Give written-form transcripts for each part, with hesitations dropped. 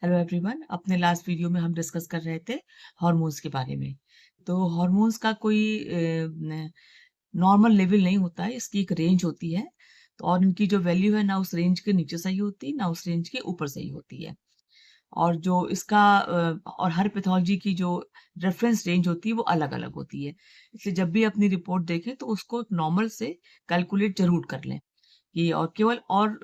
Hello everyone. अपने last video में हम डिस्कस कर रहे थे हॉर्मोन्स के बारे में। तो हॉर्मोन्स का कोई नॉर्मल लेवल नहीं होता है, इसकी एक रेंज होती है। तो और इनकी जो वैल्यू है ना उस रेंज के नीचे सही होती, ना उस रेंज के ऊपर सही होती है। और जो इसका और हर पैथोलॉजी की जो रेफरेंस रेंज होती है वो अलग-अलग होती है। इसलिए जब भी अपनी रिपोर्ट देखें तो उसको नॉर्मल से कैलकुलेट ज़रूर कर लें। कि और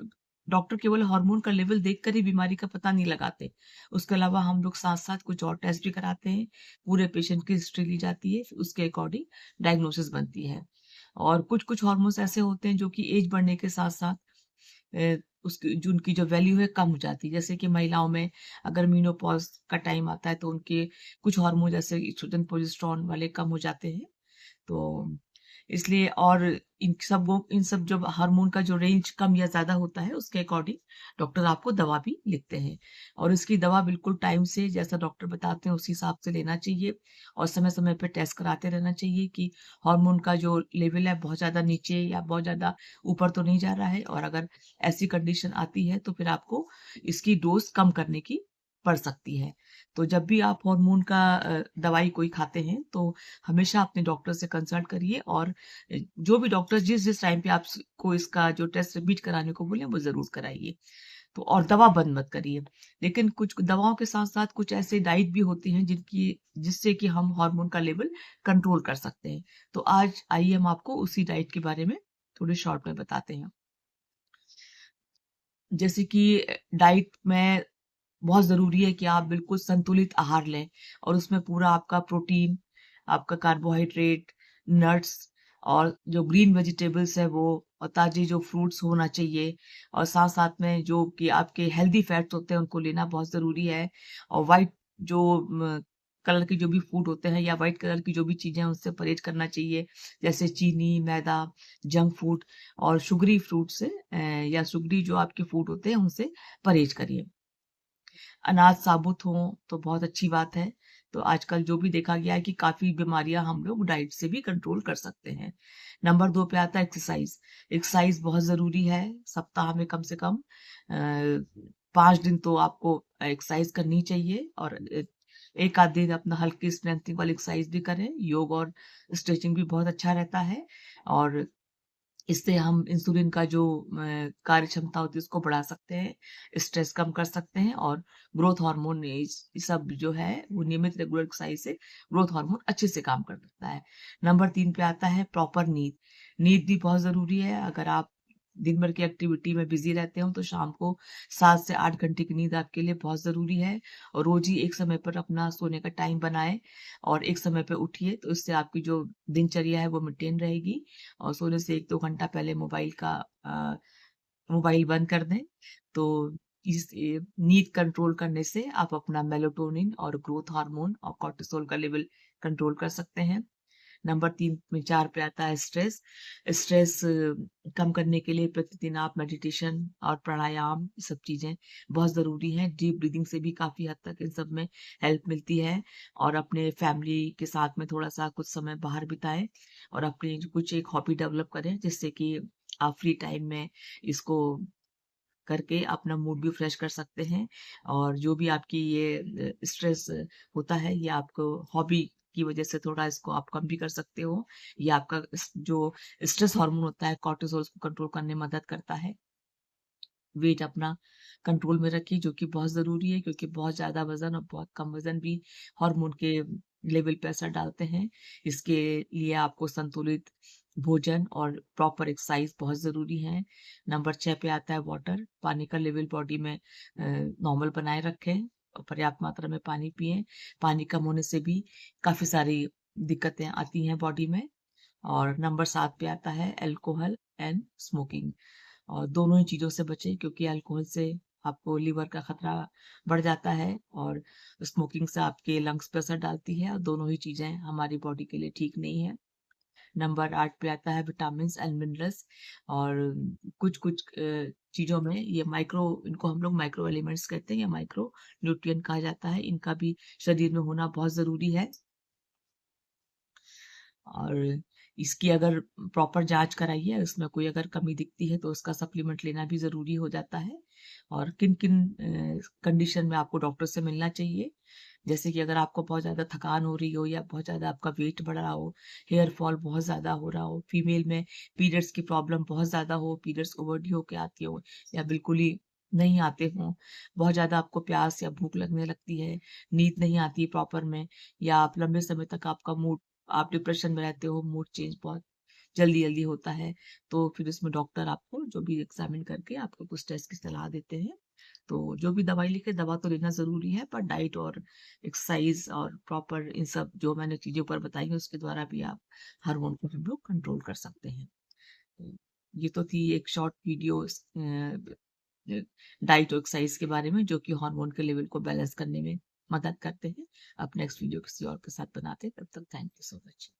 डॉक्टर केवल हार्मोन का लेवल देखकर ही बीमारी का पता नहीं लगाते। उसके अलावा हम लोग साथ-साथ कुछ और टेस्ट भी कराते हैं। पूरे पेशेंट की हिस्ट्री ली जाती है, फिर उसके अकॉर्डिंग डायग्नोसिस बनती है। और कुछ-कुछ हार्मोन्स ऐसे होते हैं जो कि एज बढ़ने के साथ-साथ उसकी जो उनकी जो वैल्यू है कम हो जाती है। जैसे कि महिलाओं में अगर मेनोपॉज़ का टाइम आता है तो उनके कुछ हार्मोन जैसे एस्ट्रोजन, प्रोजेस्टेरोन वाले कम हो जाते हैं। तो इसलिए और इन सब जब हार्मोन का जो रेंज कम या ज़्यादा होता है उसके अकॉर्डिंग डॉक्टर आपको दवा भी लिखते हैं। और इसकी दवा बिल्कुल टाइम से जैसा डॉक्टर बताते हैं उसी हिसाब से लेना चाहिए और समय-समय पे टेस्ट कराते रहना चाहिए कि हार्मोन का जो लेवल है बहुत ज़्यादा नीचे या बहुत ज़्यादा ऊपर तो नहीं जा रहा है। और अगर ऐसी कंडीशन आती है तो फिर आपको इसकी डोज़ कम करने की पड़ सकती है। तो जब भी आप हार्मोन का दवाई कोई खाते हैं तो हमेशा अपने डॉक्टर से कंसल्ट करिए और जो भी डॉक्टर जिस-जिस टाइम पे आपको इसका जो टेस्ट रिपीट कराने को बोले वो ज़रूर कराइए। तो और दवा बंद मत करिए। लेकिन कुछ दवाओं के साथ-साथ कुछ ऐसे डाइट भी होती हैं जिससे कि हम हार्मोन का लेवल कंट्रोल कर सकते हैं। तो आज आइए हम आपको उसी डाइट के बारे में थोड़े शॉर्ट में बताते हैं। जैसे कि डाइट में बहुत ज़रूरी है कि आप बिल्कुल संतुलित आहार लें और उसमें पूरा आपका प्रोटीन, आपका कार्बोहाइड्रेट, नट्स और जो ग्रीन वेजिटेबल्स है वो और ताज़े जो फ्रूट्स होना चाहिए और साथ-साथ में जो कि आपके हेल्दी फैट्स होते हैं उनको लेना बहुत ज़रूरी है। और व्हाइट जो कलर के जो भी फूड होते हैं या व्हाइट कलर की जो भी चीज़ें हैं उससे परहेज़ करना चाहिए। जैसे चीनी, मैदा, जंक फूड और शुगरी फ्रूट से या शुगरी जो आपके फूड होते हैं उनसे परहेज़ करिए। अनाज साबुत हों तो बहुत अच्छी बात है। तो आजकल जो भी देखा गया है कि काफ़ी बीमारियाँ हम लोग डाइट से भी कंट्रोल कर सकते हैं। नंबर 2 पे आता है एक्सरसाइज़। एक्सरसाइज़ बहुत ज़रूरी है। सप्ताह में कम से कम 5 दिन तो आपको एक्सरसाइज़ करनी चाहिए और एक आध दिन अपना हल्की स्ट्रेंथिंग वाली एक्सरसाइज़ भी करें। योग और स्ट्रेचिंग भी बहुत अच्छा रहता है और इससे हम इंसुलिन का जो कार्य क्षमता होती है उसको बढ़ा सकते हैं, स्ट्रेस कम कर सकते हैं और ग्रोथ हार्मोन ये सब जो है वो नियमित रेगुलर एक्सरसाइज से ग्रोथ हार्मोन अच्छे से काम कर सकता है। नंबर 3 पे आता है प्रॉपर नींद। नींद भी बहुत ज़रूरी है। अगर आप दिन भर की एक्टिविटी में बिज़ी रहते हो तो शाम को 7 से 8 घंटे की नींद आपके लिए बहुत ज़रूरी है और रोज़ ही एक समय पर अपना सोने का टाइम बनाएँ और एक समय पे उठिए तो इससे आपकी जो दिनचर्या है वो मेंटेन रहेगी। और सोने से 1-2 घंटा पहले अ, मोबाइल बंद कर दें। तो नींद कंट्रोल करने से आप अपना मेलाटोनिन और ग्रोथ हार्मोन और कॉर्टिसोल का लेवल कंट्रोल कर सकते हैं। नंबर 3 में 4 पे आता है स्ट्रेस। स्ट्रेस कम करने के लिए प्रतिदिन आप मेडिटेशन और प्राणायाम ये सब चीज़ें बहुत ज़रूरी हैं। डीप ब्रीथिंग से भी काफ़ी हद तक इन सब में हेल्प मिलती है और अपने फैमिली के साथ में थोड़ा-सा कुछ समय बाहर बिताएँ और अपनी कुछ एक हॉबी डेवलप करें जिससे कि आप फ्री टाइम में इसको करके अपना मूड भी फ्रेश कर सकते हैं और जो भी आपकी ये स्ट्रेस होता है ये आपको हॉबी की वजह से थोड़ा इसको आप कम भी कर सकते हो। ये आपका जो स्ट्रेस हार्मोन होता है कॉर्टिसोल उसको कंट्रोल करने में मदद करता है। वेट अपना कंट्रोल में रखिए जो कि बहुत ज़रूरी है क्योंकि बहुत ज़्यादा वज़न और बहुत कम वज़न भी हार्मोन के लेवल पे असर डालते हैं। इसके लिए आपको संतुलित भोजन और प्रॉपर एक्सरसाइज़ बहुत ज़रूरी है। नंबर 6 पे आता है वाटर। पानी का लेवल बॉडी में नॉर्मल बनाए रखें और पर्याप्त मात्रा में पानी पिएँ। पानी कम होने से भी काफ़ी सारी दिक्कतें आती हैं बॉडी में। और नंबर 7 पे आता है अल्कोहल एंड स्मोकिंग। और दोनों ही चीज़ों से बचें क्योंकि अल्कोहल से आपको लिवर का खतरा बढ़ जाता है और स्मोकिंग से आपके लंग्स पे असर डालती है और दोनों ही चीज़ें हमारी बॉडी के लिए ठीक नहीं है। नंबर 8 पे आता है विटामिन्स एंड मिनरल्स और कुछ-कुछ चीज़ों में ये माइक्रो इनको हम लोग माइक्रो एलिमेंट्स कहते हैं या माइक्रो न्यूट्रिएंट कहा जाता है। इनका भी शरीर में होना बहुत ज़रूरी है। और इसकी अगर प्रॉपर जाँच कराइए, उसमें कोई अगर कमी दिखती है तो उसका सप्लीमेंट लेना भी ज़रूरी हो जाता है। और किन-किन कंडीशन में आपको डॉक्टर से मिलना चाहिए, जैसे कि अगर आपको बहुत ज़्यादा थकान हो रही हो या बहुत ज़्यादा आपका वेट बढ़ रहा हो, हेयर फॉल बहुत ज़्यादा हो रहा हो, फीमेल में पीरियड्स की प्रॉब्लम बहुत ज़्यादा हो, पीरियड्स ओवरड्यू होके आती हो या बिल्कुल ही नहीं आते हों, बहुत ज़्यादा आपको प्यास या भूख लगने लगती है, नींद नहीं आती प्रॉपर में, या आप लंबे समय तक आपका मूड, आप डिप्रेशन में रहते हो, मूड चेंज बहुत जल्दी-जल्दी होता है, तो फिर इसमें डॉक्टर आपको जो भी एग्ज़ामिन करके आपको कुछ टेस्ट की सलाह देते हैं। तो जो भी दवाई लिखे, दवा तो लेना ज़रूरी है, पर डाइट और एक्सरसाइज़ और प्रॉपर इन सब जो मैंने चीज़ें ऊपर बताई हैं, उसके द्वारा भी आप हार्मोन को हम लोग कंट्रोल कर सकते हैं। तो ये तो थी एक शॉर्ट वीडियो डाइट और एक्सरसाइज़ के बारे में, जो कि हार्मोन के लेवल को बैलेंस करने में मदद करते हैं। अब नेक्स्ट वीडियो किसी और के साथ बनाते हैं, तब तक थैंक यू सो मच।